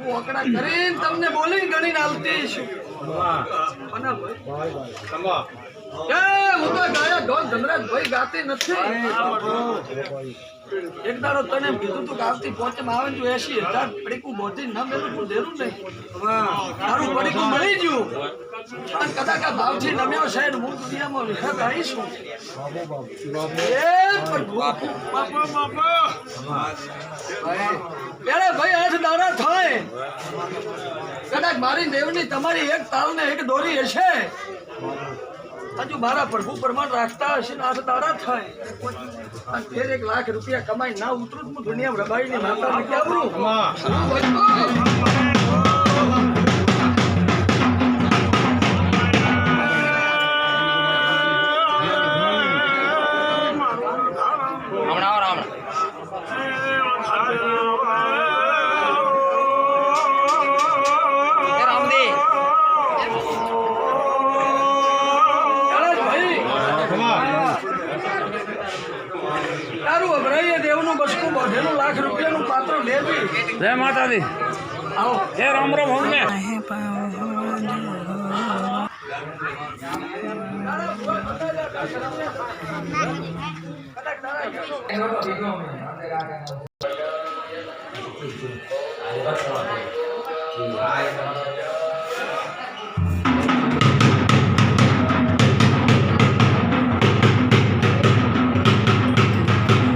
હું ઓકડા કરીને તમને બોલી ગણીને આલતી છું અને હું તો ગાયા ઢોલ ધમરાજ ભાઈ ગાતી નથી એક દાડો તને કીધું તું કે આવતી પોચમાં આવે તો 80,000 પડીકું બોધી ન મેલું તું દેરું નહીં તારું પડીકું મળી ગયું અને કદાચ આ ભાવથી નમ્યો સાહેબ હું દુનિયામાં વિખત આવીશું ત્યારે ભાઈ 8 દાડા થાય કદાચ મારી દેવની તમારી એક તાલ ને એક દોરી હશે હજુ મારા પ્રભુ પ્રમાણ રાખતા હશે ને 8 દાડા થાય અને ફેર 1 લાખ રૂપિયા કમાઈ ના ઉતરું હું દુનિયા રબાઈ ની માતા ને કેવરું जय माता दी आओ जय राम राम हो गया